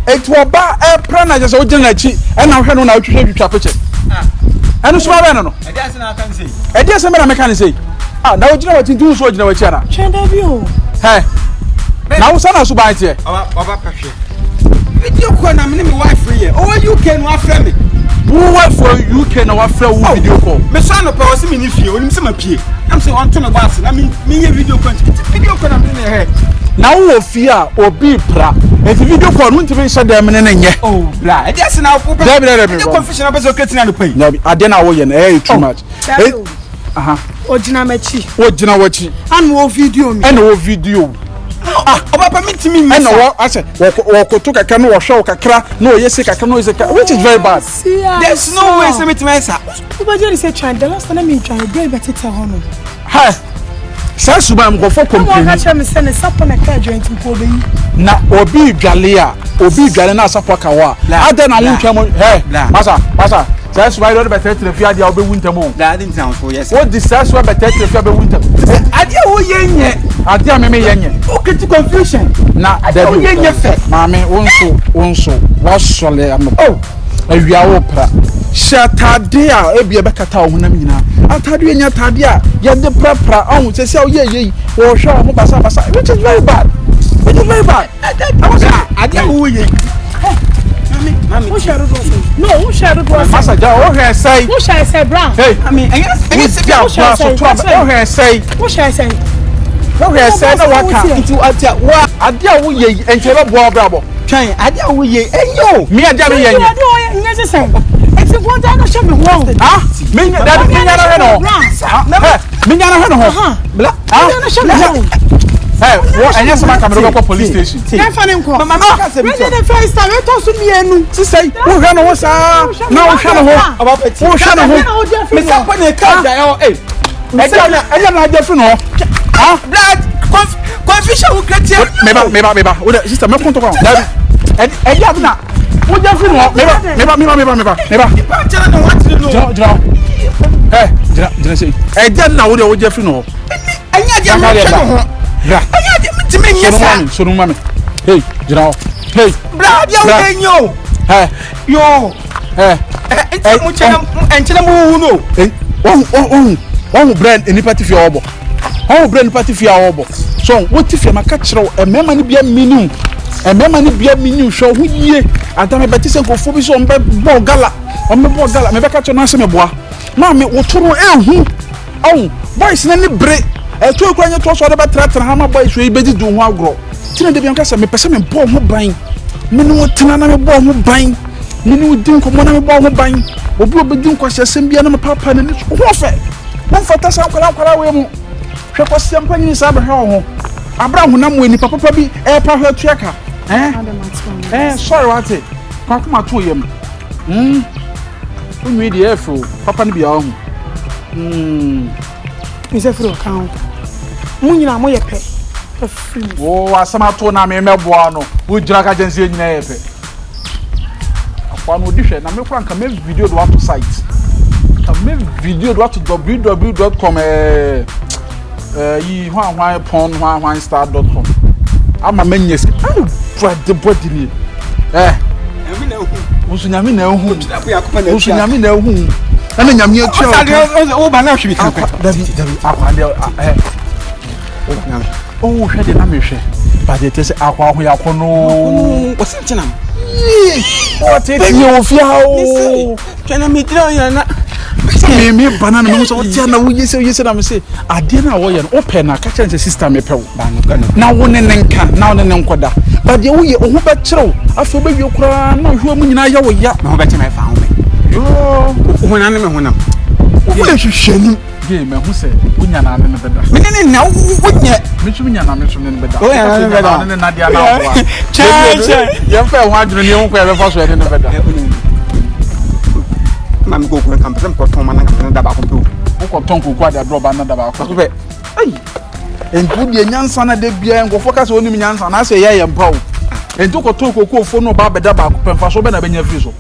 it will ba prana just o gina chi e na hwe no na twetwa picture eno so ba no e dey say na kan say e dey say me na me kan say na o gina wati ntu so gina wachi ana chenda bi o na wo sana so ba tie oba pahwe video call na me wife here o UK no afra me wo wife for UK na wa fra wo video call me so no pa o se me ni fie onim se ma pie am say on to me boss na me ye video call na me na he na wo fie a obi pra e video call no ntimi hye dem ne nye oh bra e dey say na wo the confusion about so creating na pay na ade na wo ye na too much aha ojina machi ojina wachi an wo video mi and wo video oba permit me and wo ase wo ko to kaka no wo hwe wo kakra no yesi kaka no yesi which is very bad there's no way say me to answer oba jeri say try the last time me try go better tell hono ha sa suba am go for complain na cha me say ne sapo na ka joint ko be na obi dwale na sapo ka wa ada na wo twam masa sa suba do better to fi ade obe wuntamo that didn't sound so yes what the sa suba better to fi obe wuntamo ade wo yenye ade a me yenye okay to confusion na ade wo yenye fe mame wonso wasole am awia wo pra shatade a ebie bekata wo honam nyina atade enya atade a ye de prapra ahun se se o ye wo hwa ho basa which is very bad ade wo ye mami who share it no who share it masa ja o he say who share say brown hey mami enye se bia so to o he say who share say na waka into atia wa ade a wo ye enchebe bo brabo twan ade a wo ye enyo me ade me yenye ade wo yenye se say eti won ta no show me wrong me nya na he no me nya na he no bla no show me wrong hey wo anya sama camera go police station can find him call mama ka se bi we the first time we to so mienu ti say wo hwe no wo sa na wo hwe no ho aba peti wo hwe no ho me sa pa ne ka da yo eja na je fi no that confusion will create meba wo sister me konto kwa eja na wo je fi no meba pa chala na what to know jira say eja na wo je fi no anya je mo no ho anya je mtime nyesa so no mame hey jira hey bra dia wo enyo yo enti mo chena enchena mo no one brand enipa ti fi obo one brand party fi obo so what ti fi maka kire e mema ni bia minu hwo hu yie adame beti se nkofo bi so mbe bo gala me be ka kire na se me boa ma me wotoro ehu boys na ni bre to ekwanye to so de betra ha ma boys we bedi du ho agro tine de bianka se me pese me bo ho ban me no tina na me bo ho ban me no din ko mo na me bo ho ban obi obedi nkwase sem bia na me papa na ni ho fe mo fata sa kwara we mu hwe ko sem panyi sa be ho abra honam we ni papa bi e pa hwe tuaka sorry what it kwa kuma to yem unwi di efo papa ni bia ho Is for account. Munyina mo yepe. Oh, asama to na me meboa no. Wo jira ka jense nyina yepe. Akwa no dihwe na me kwanka me video do to site. Ka me video do to www.com yi hwan.star.com. Ama menyeske. The body ni. Emi na hu. Usunyami na hu. Usunyami na hu. Ana nyame atua o ba na hwe bi kan David akwande hwe de na me hwe ba de tese akwa ho ya kono o se ntina o tete ye o fia o tena me dira ya na me banana me so tia na wo yese na me se ade na wo ye no open na ka chance sister me pew na wo ne nka na wo ne nkoda ba de wo ye o ho be kirew afa be wi kura na hwe mu nyina ya wo ya na ho be chema fa ho me Uhuna ne me honam. Wo hwehwani. Ge me hu se unya na ne beda. Me ne na wonye. Me tumi nya na me tumi ne beda. O ya na ne beda. Ne na dia na wa. Che. Ye fa ho adwene ne hu kwa be fa so ne beda. Mami go ko kan pese ko ma na kan da ba ko pe. Wo ko ton ko kwa da drop na da ba ko. So be. Ai. Entu die nyansa na de bia en go focus oni mi nyansa na se ye mpa o. Entu ko to ko ko fo no ba beda ba ko pe fa so be na be nya free so.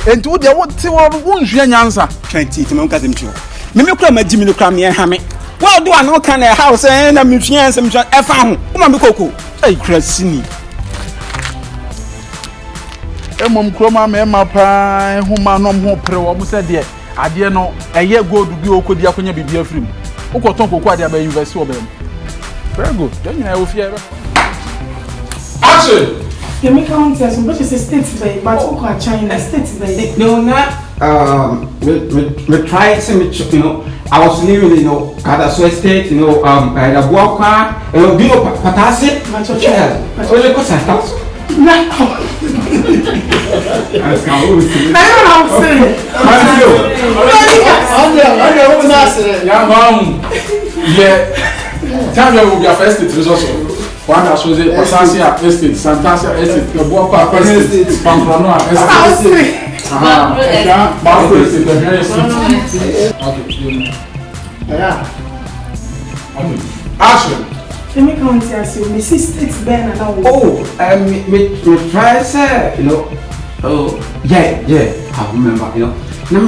Entu de wo ti wo nhwe nyansa 20 ti me nka dem tio me kura ma jimi no kura me ha me wo do an kan na house na me hwe nyansa me e fa ho kuma me koko krasini Emom kroma me mapa homa nom ho pre wo mo se de ade no eye gold bi okodi akonya bibia firim ukoton kokwa ade aba university obem very good then you know fear action you make count as but you say state by but ko China state by no not we try to you know I was living you know Kadaso Estate you know the Buaka you know Bino Patasi only cause I no As can always see. I don't know how to say yeah mom yeah time you will be first state resource one that shows it Pasasia Estate Santasia Estate the Buaka Estate Pamplona Estate Bako Estate the very yeah action you make count as you me state Ben and all me try say you know yeah I remember you know now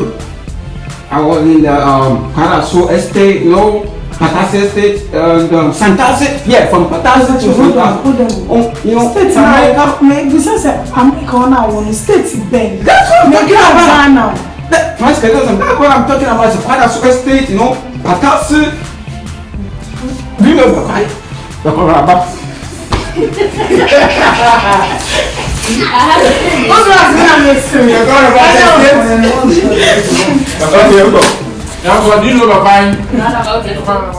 I was in the Kadaso Estate you know Patasi Estate and Santasi from Patasi to Santasi you know state America me business America now one state Ben that's what I'm talking about now that's what I'm talking about the Kadaso Estate you know Patasi do you remember right? What's that? do you know about